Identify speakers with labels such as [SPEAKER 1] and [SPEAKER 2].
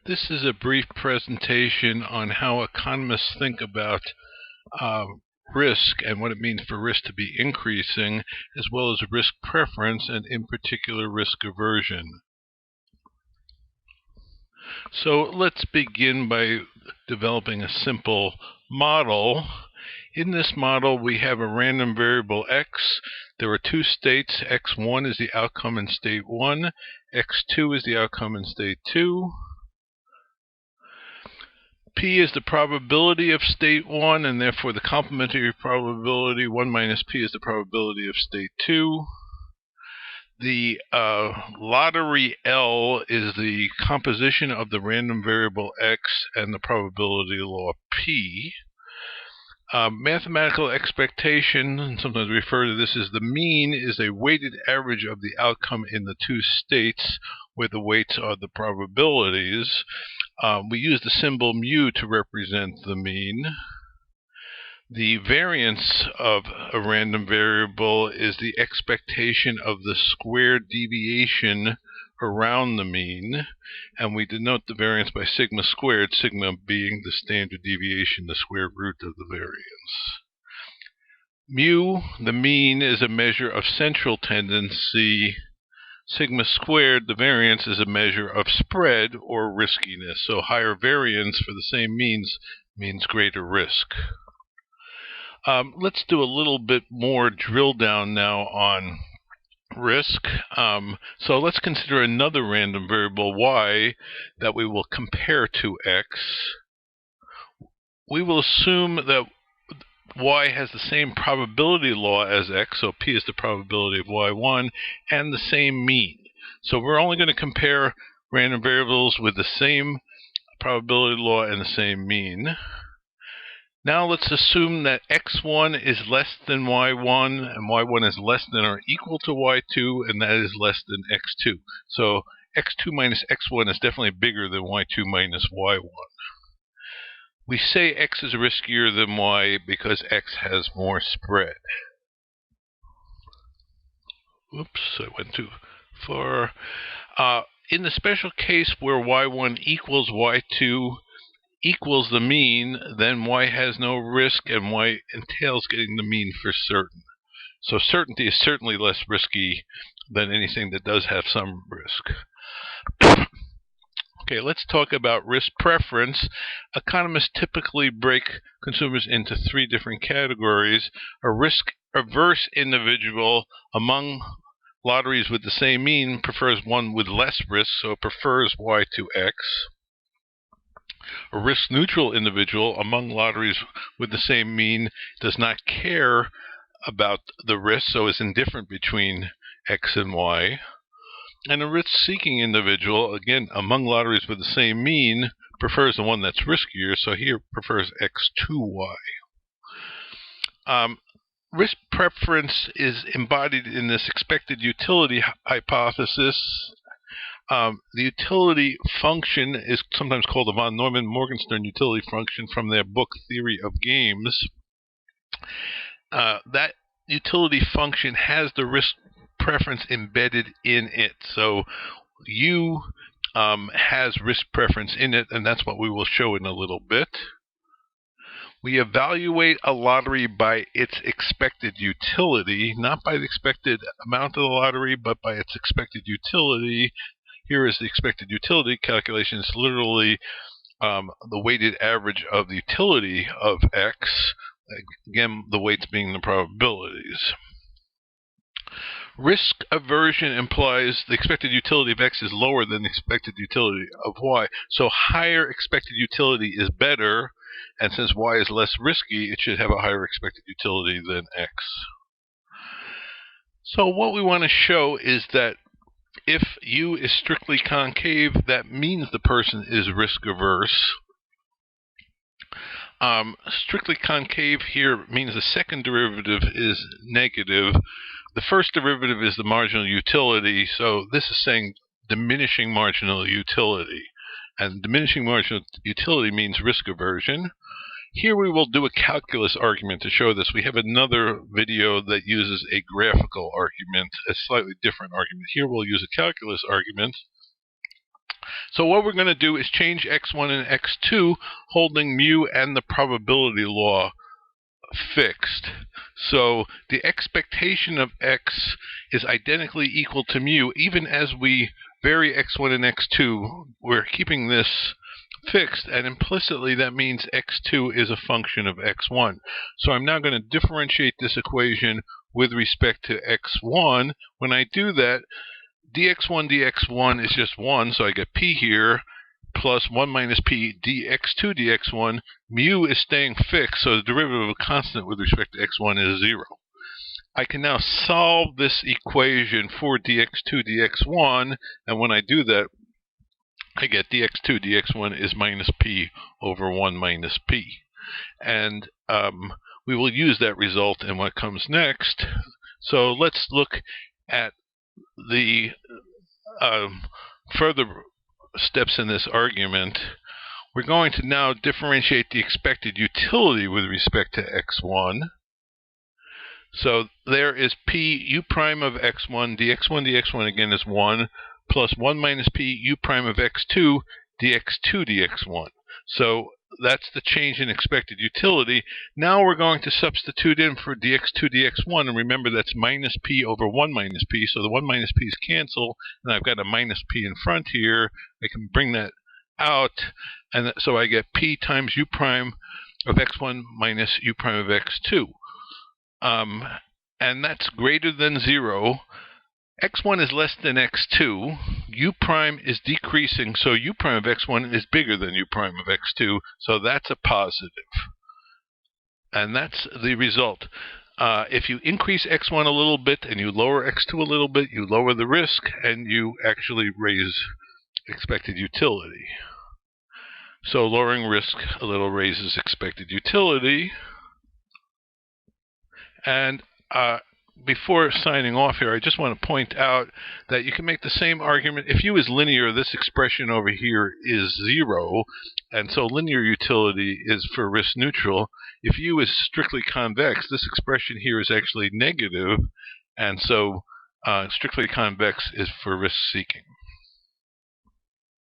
[SPEAKER 1] This is a brief presentation on how economists think about risk and what it means for risk to be increasing, as well as risk preference and in particular risk aversion. So let's begin by developing a simple model. In this model we have a random variable x. There are two states. x1 is the outcome in state 1, x2 is the outcome in state 2. P is the probability of state 1, and therefore the complementary probability 1 minus P is the probability of state 2. The lottery L is the composition of the random variable x and the probability law P. Mathematical expectation, and sometimes we refer to this as the mean, is a weighted average of the outcome in the two states where the weights are the probabilities. We use the symbol mu to represent the mean. The variance of a random variable is the expectation of the squared deviation around the mean, and we denote the variance by sigma squared, sigma being the standard deviation, the square root of the variance. Mu, the mean, is a measure of central tendency. Sigma squared, the variance, is a measure of spread or riskiness. So higher variance for the same means greater risk. Let's do a little bit more drill down now on risk. So let's consider another random variable y that we will compare to x. We will assume that y has the same probability law as x, so P is the probability of y1, and the same mean. So we're only going to compare random variables with the same probability law and the same mean. Now let's assume that x1 is less than y1, and y1 is less than or equal to y2, and that is less than x2. So x2 minus x1 is definitely bigger than y2 minus y1. We say x is riskier than y because x has more spread. Oops, I went too far. In the special case where y1 equals y2 equals the mean, then y has no risk and y entails getting the mean for certain. So certainty is certainly less risky than anything that does have some risk. Okay, let's talk about risk preference. Economists typically break consumers into three different categories. A risk-averse individual among lotteries with the same mean prefers one with less risk, so it prefers y to x. A risk-neutral individual among lotteries with the same mean does not care about the risk, so is indifferent between x and y. And a risk-seeking individual, again, among lotteries with the same mean, prefers the one that's riskier, so here prefers x to y. Risk preference is embodied in this expected utility hypothesis. The utility function is sometimes called the von Neumann-Morgenstern utility function from their book Theory of Games. That utility function has the risk preference embedded in it. So U has risk preference in it, and that's what we will show in a little bit. We evaluate a lottery by its expected utility, not by the expected amount of the lottery, but by its expected utility. Here is the expected utility calculation. It's literally the weighted average of the utility of x, again, the weights being the probabilities. Risk aversion implies the expected utility of x is lower than the expected utility of y. So higher expected utility is better, and since y is less risky, it should have a higher expected utility than x. So what we want to show is that if U is strictly concave, that means the person is risk averse. Strictly concave here means the second derivative is negative. The first derivative is the marginal utility, so this is saying diminishing marginal utility. And diminishing marginal utility means risk aversion. Here we will do a calculus argument to show this. We have another video that uses a graphical argument, a slightly different argument. Here we'll use a calculus argument. So what we're going to do is change x1 and x2, holding mu and the probability law fixed. So the expectation of x is identically equal to mu. Even as we vary x1 and x2, we're keeping this fixed, and implicitly that means x2 is a function of x1. So I'm now going to differentiate this equation with respect to x1. When I do that, dx1 is just 1, so I get p here, plus 1 minus p dx2 dx1. Mu is staying fixed, so the derivative of a constant with respect to x1 is 0. I can now solve this equation for dx2 dx1, and when I do that, I get dx2 dx1 is minus p over 1 minus p. And we will use that result in what comes next. So let's look at the further steps in this argument. We're going to now differentiate the expected utility with respect to x1. So there is p u prime of x1 dx1 again is 1, plus 1 minus p u prime of x2 dx1. So that's the change in expected utility. Now we're going to substitute in for dx2 dx1, and remember that's minus p over 1 minus p, so the 1 minus p's cancel, and I've got a minus p in front here. I can bring that out, and so I get p times u prime of x1 minus u prime of x2. And that's greater than 0. x1 is less than x2. U prime is decreasing, so u prime of x1 is bigger than u prime of x2, so that's a positive. And that's the result. If you increase x1 a little bit and you lower x2 a little bit, you lower the risk and you actually raise expected utility. So lowering risk a little raises expected utility. And before signing off here, I just want to point out that you can make the same argument. If u is linear, this expression over here is 0, and so linear utility is for risk neutral. If u is strictly convex, this expression here is actually negative, and so strictly convex is for risk seeking.